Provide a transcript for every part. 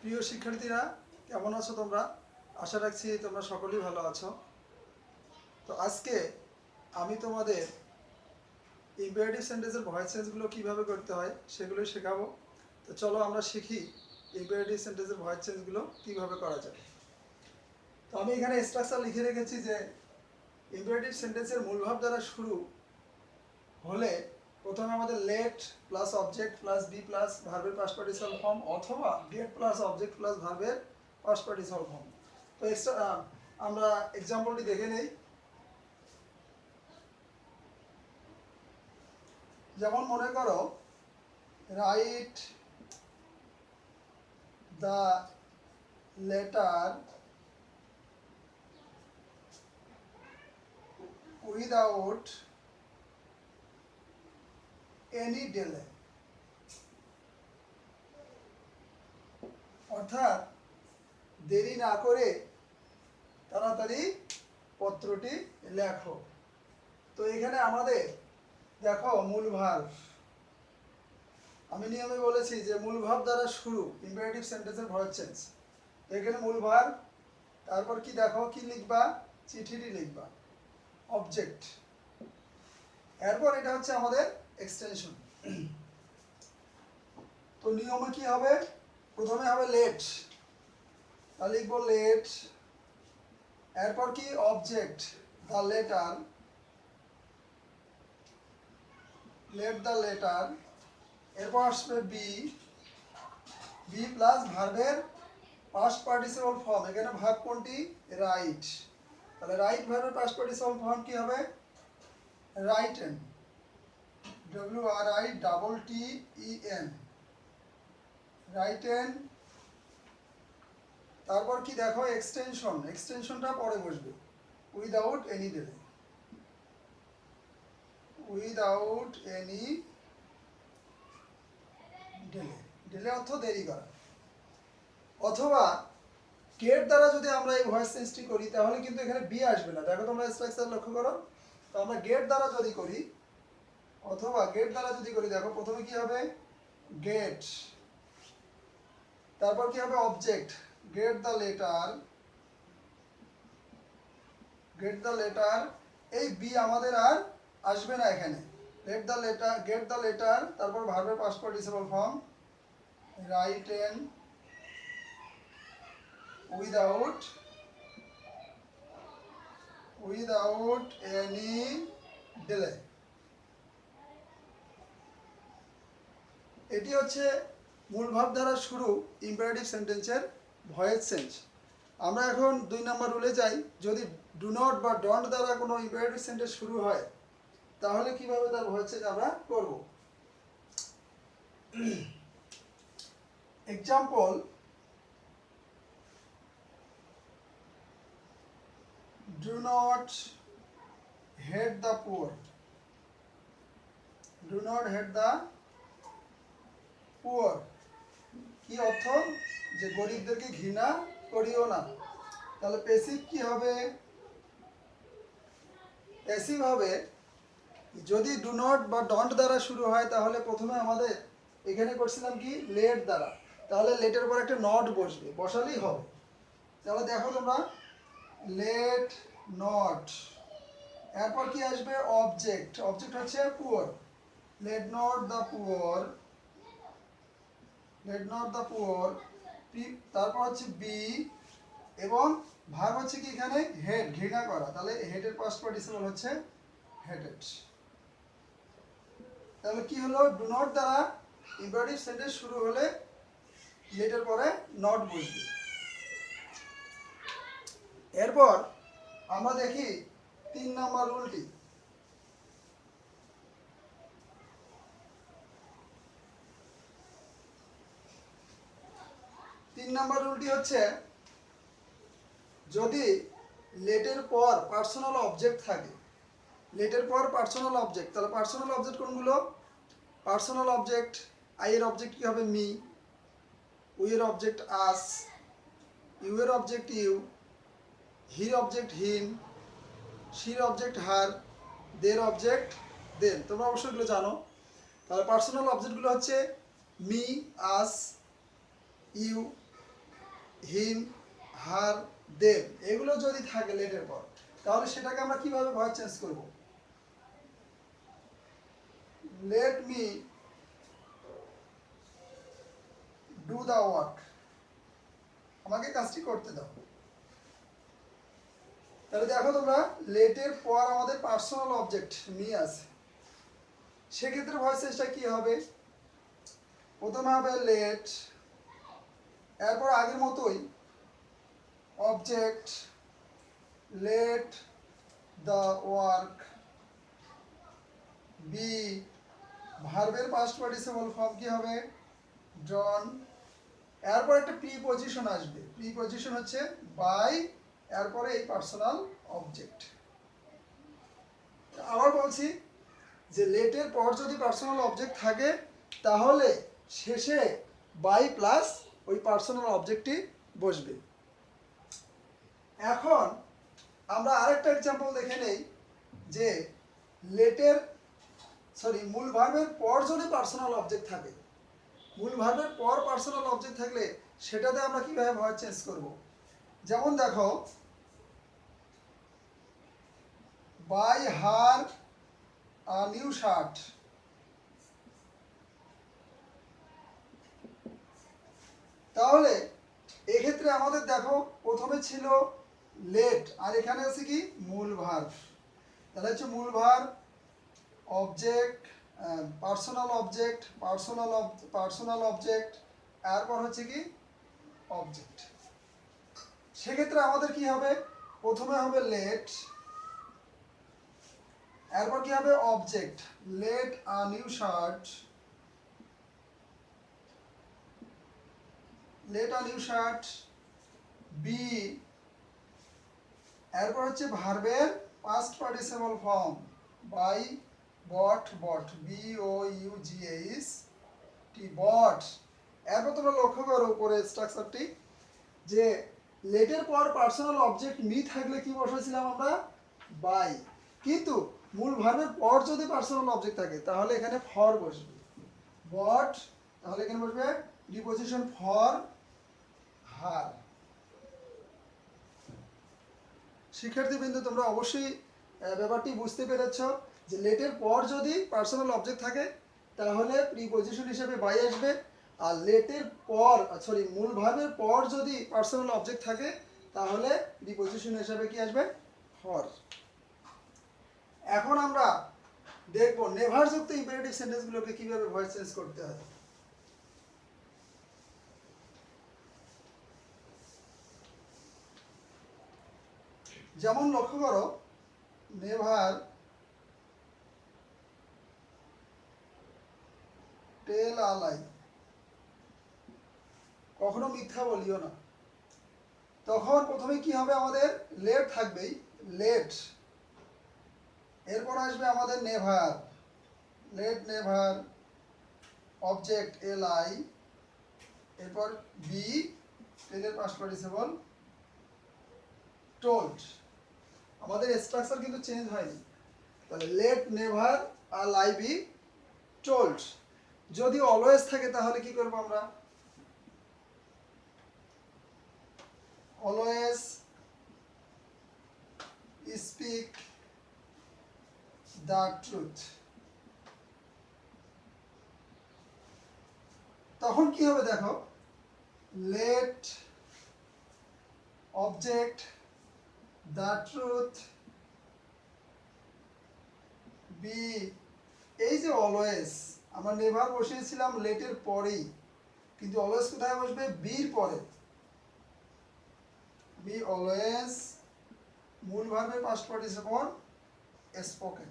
প্রিয় শিক্ষার্থীরা, কেমন আছো তোমরা? আশা রাখছি তোমরা সকলেই ভালো আছো। তো আজকে আমি তোমাদের ইম্পারেটিভ সেন্টেন্সের ভয়েস চেঞ্জগুলো কীভাবে করতে হয় সেগুলোই শেখাবো। তো চলো আমরা শিখি ইম্পারেটিভ সেন্টেন্সের ভয়েস চেঞ্জগুলো কীভাবে করা যায়। তো আমি এখানে স্ট্রাকচার লিখে রেখেছি যে ইম্পারেটিভ সেন্টেন্সের মূল ভাব দ্বারা শুরু হলে প্রথমে আমাদের let plus object plus be plus ভার্বের পাস্ট পার্টিসিপাল ফর্ম অথবা গেট প্লাস অবজেক্ট প্লাস ভার্বের পাস্ট পার্টিসিপাল ফর্ম। তো আমরা এক্সাম্পলটি দেখে নেই। যেমন মনে করো, write the letter without any delay, অর্থাৎ দেরি না করে তাড়াতাড়ি পত্রটি লেখো। তো এখানে আমাদের দেখো মূল ভাব, আমি নিয়মে বলেছি যে মূল ভাব দ্বারা শুরু ইম্পারেটিভ সেন্টেন্সের ভয়েস চেঞ্জ। তো এখানে মূল ভাব, তারপর কি দেখো কি লিখবা, চিঠিটি লিখবা, অবজেক্ট, এরপর এটা হচ্ছে আমাদের এক্সটেনশন। তো নিয়মে কি হবে, প্রথমে হবে লেট, তাহলে লিখবো লেট, এরপর কি object the letter, let the letter, এরপর আসবে বি, বি প্লাস ভার্বের পাস্ট পার্টিসিপল ফর্ম, এখানে ভার্ব কোনটি, রাইট, তাহলে রাইট ভার্বের পাস্ট পার্টিসিপল ফর্ম কি হবে, রাইটেন, WRITTEN, রাইটেন। তারপর কি দেখো এক্সটেনশন, এক্সটেনশনটা পরে বসবে, without any delay, without any delay, delay অর্থ দেরি করা। অথবা গেট দ্বারা যদি আমরা এই ভয়েস চেঞ্জটি করি তাহলে কিন্তু এখানে বি আসবে না, দেখো তোমরা স্ট্রাকচার লক্ষ্য করো। তো আমরা গেট দ্বারা যদি করি, অথবা গেট দ্বারা যদি করি, দেখো প্রথমে কি হবে, গেট, তারপর কি হবে object, get the letter, get the letter, এই বি আমাদের আর আসবে না এখানে, get the letter, get the letter, তারপর ভার্বের past participle form written without any delay. এটি হচ্ছে মূল ভাব দ্বারা শুরু ইম্পারেটিভ সেন্টেন্সের ভয়েস চেঞ্জ। আমরা এখন 2 নম্বর রুলে যাই। যদি ডু নট বা ডন্ট দ্বারা কোনো ইম্পারেটিভ সেন্টেন্স শুরু হয় তাহলে কিভাবে তার ভয়েস চেঞ্জ আমরা করব। Example, do not hate the poor, do not hate the poor, কি অর্থ, যে গরিবদেরকে ঘৃণা করিও না। তাহলে প্যাসিভ কি হবে, প্যাসিভ হবে যদি ডু নট বা ডন্ট দ্বারা শুরু হয় তাহলে প্রথমে আমাদের এখানে করছিলাম কি লেট দ্বারা, তাহলে লেটের পর একটা নট বসবে, বসালেই হবে। তাহলে দেখো তোমরা, লেট নট, এরপর কি আসবে অবজেক্ট, অবজেক্ট হচ্ছে poor, let not the poor, let not the poor, তারপর হচ্ছে বি, এবং ভার্ব হচ্ছে কি এখানে হেড, ঘৃণা করা, তাহলে হেডের পাস্ট পার্টিসিপল হচ্ছে হেডেড। তাহলে কি হলো, ডু নট দ্বারা ইম্পারেটিভ সেন্টেন্স শুরু হলে লেটের পরে নট বসবে। এরপর আমরা দেখি 3 নম্বর রুলটি। 3 নম্বর রুলটি হচ্ছে, যদি লেটের পর পার্সোনাল অবজেক্ট থাকে, লেটের পর পার্সোনাল অবজেক্ট, তাহলে পার্সোনাল অবজেক্ট কোনগুলো, পার্সোনাল অবজেক্ট, আই এর অবজেক্ট কি হবে মি, উই এর অবজেক্ট আস, ইউ এর অবজেক্ট ইউ, হির অবজেক্ট হিম, শির অবজেক্ট হার, দের অবজেক্ট দেন। তোমরা অবশ্যই এগুলো জানো। তাহলে পার্সোনাল অবজেক্টগুলো হচ্ছে me, us, you, him, her, them এগুলো যদি থাকে লেটের পর, তাহলে সেটাকে আমরা কিভাবে ভয়েস চেঞ্জ করব? Let me do the work, আমাকে কাজটি করতে দাও। তাহলে দেখো তোমরা, লেটের পর আমাদের পার্সোনাল অবজেক্ট মি আছে, সেক্ষেত্রে ভয়েস চেঞ্জটা কি হবে? প্রথমে হবে লেট, এরপর আগের মতোই object let the work be, ভার্বের পাস্ট পার্টিসিপল ফর্ম কি হবে? ডন। এরপর একটা প্রিপজিশন আসবে, প্রিপজিশন হচ্ছে বাই, এরপরে এই পার্সোনাল অবজেক্ট। আবার বলছি যে লেটের পর যদি পার্সোনাল অবজেক্ট থাকে, তাহলে শেষে বাই প্লাস ওই পার্সোনাল অবজেক্টটি বসবে। এখন আমরা আরেকটা এক্সাম্পল দেখে নেই যে লেটের মূল ভার্বের পর যদি পার্সোনাল অবজেক্ট থাকে, মূল ভার্বের পর পার্সোনাল অবজেক্ট থাকলে সেটাতে আমরা কিভাবে ভয়েস চেঞ্জ করব? যেমন দেখো, buy her a new shirt, তাহলে এক্ষেত্রে আমাদের দেখো প্রথমে ছিল লেট, আর এখানে আছে কি মূল ভার্ব। তাহলে হচ্ছে মূল verb, object, personal object, personal object, এরপর হচ্ছে কি অবজেক্ট। সেক্ষেত্রে আমাদের কি হবে? প্রথমে হবে লেট, এরপর কি হবে object let a new shirt, let a new shirt be, এরপর হচ্ছে ভার্বের past participle form buy bought, bought B O U G H T, bought. এরপর তোমরা লক্ষ্য করো উপরে স্ট্রাকচারটি, যে লেটের পর পার্সোনাল অবজেক্ট মি থাকলে কি বসেছিলাম আমরা? বাই। কিন্তু মূল ভার্বের পর যদি পার্সোনাল অবজেক্ট থাকে, তাহলে এখানে ফর বসবে, বট, তাহলে এখানে বসবে প্রিপজিশন ফর হার। শিক্ষার্থীবৃন্দ, তোমরা অবশ্যই ব্যাপারটি বুঝতে পেরেছ যে লেটের পর যদি পার্সোনাল অবজেক্ট থাকে, তাহলে প্রিপজিশন হিসেবে বাই আসবে, আর লেটের পর মূল ভার্বের পর যদি পার্সোনাল অবজেক্ট থাকে, তাহলে প্রিপজিশন হিসেবে কি আসবে? ফর। এখন আমরা দেখব নেভার যুক্ত ইম্পারেটিভ সেন্টেন্সগুলোকে কিভাবে ভয়েস চেঞ্জ করতে হয়। যেমন লক্ষ্য করো, নেভার টেল আ লাই, কখনো মিথ্যা বলিও না। তখন প্রথমে কি হবে? আমাদের লেট থাকবেই, লেট, এরপর আসবে আমাদের never, let never, object a lie, এরপর বি, টেলের পাস্ট পার্টিসিপল টোল্ড। আমাদের স্ট্রাকচার কিন্তু চেঞ্জ হয়নি। তাহলে লেট নেভার আর লাই বি টোল্ড। যদি অলওয়েজ থাকে তাহলে কি করব আমরা? Always speak the truth. তখন কি হবে দেখো, let object the truth be, এই যে অলওয়েজ, আমরা নেভার বসিয়েছিলাম লেটের পরেই, কিন্তু অলওয়েজ কোথায় বসবে? বির পরে। বি অলওয়েজ, মূল ভার্বের পাস্ট পার্টিসিপল স্পোকেন।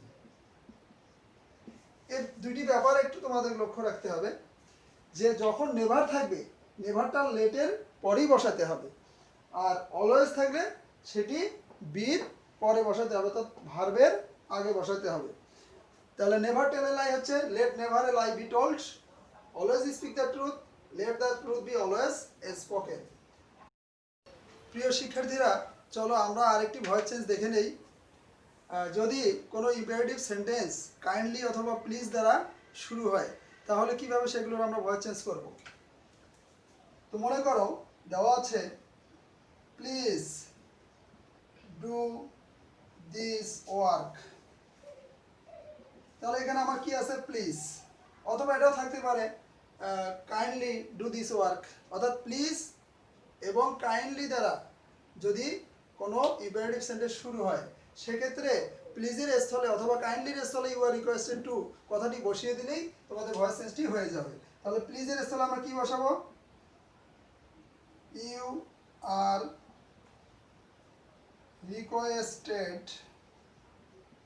এই দুইটি ব্যাপার একটু তোমাদের লক্ষ্য রাখতে হবে, যে যখন নেভার থাকবে, নেভারটা লেটের পরেই বসাতে হবে, আর অলওয়েজ থাকলে সেটি বির পরে বসাতে হবে, তো ভার্বের আগে বসাতে হবে। তাহলে নেভার টেল এ লাই হচ্ছে late never a lie be told, always speak the truth, let the truth B always spoken. প্রিয় শিক্ষার্থীরা, চলো আমরা আরেকটি ভয়েস চেঞ্জ দেখে নেই। যদি কোনো ইম্পারেটিভ সেন্টেন্স কাইন্ডলি অথবা প্লিজ দ্বারা শুরু হয়, তাহলে কিভাবে সেগুলোর আমরা ভয়েস চেঞ্জ করব। তো মনে করো দেওয়া আছে প্লিজ ডু দিস ওয়ার্ক। তাহলে এখানে আমার কি আছে, প্লিজ, অথবা এটাও থাকতে পারে কাইন্ডলি ডু দিস ওয়ার্ক। অর্থাৎ প্লিজ এবং কাইন্ডলি দ্বারা যদি কোনো ইম্পারেটিভ সেন্টেন্স শুরু হয়, সেক্ষেত্রে প্লিজের স্থলে অথবা কাইন্ডলির স্থলে ইউ আর রিকোয়েস্টেড টু কথাটি বসিয়ে দিলেই তোমাদের ভয়েস চেঞ্জটি হয়ে যাবে। তাহলে প্লিজের স্থলে আমরা কি বসাবো, ইউ আর রিকোয়েস্টেড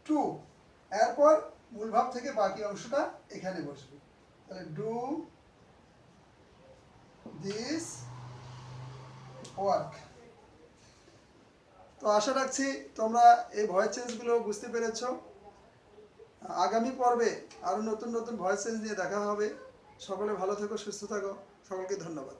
টু, এরপর মূল ভাব থেকে বাকি অংশটা এখানে বসবে। তাহলে ডু দিস ওয়ার্ক। তো আশা রাখছি তোমরা এই ভয়েস চেঞ্জগুলো বুঝতে পেরেছো। আগামী পর্বে আরও নতুন নতুন ভয়েস চেঞ্জ নিয়ে দেখা হবে। সকলে ভালো থেকো, সুস্থ থাকো, সকলকে ধন্যবাদ।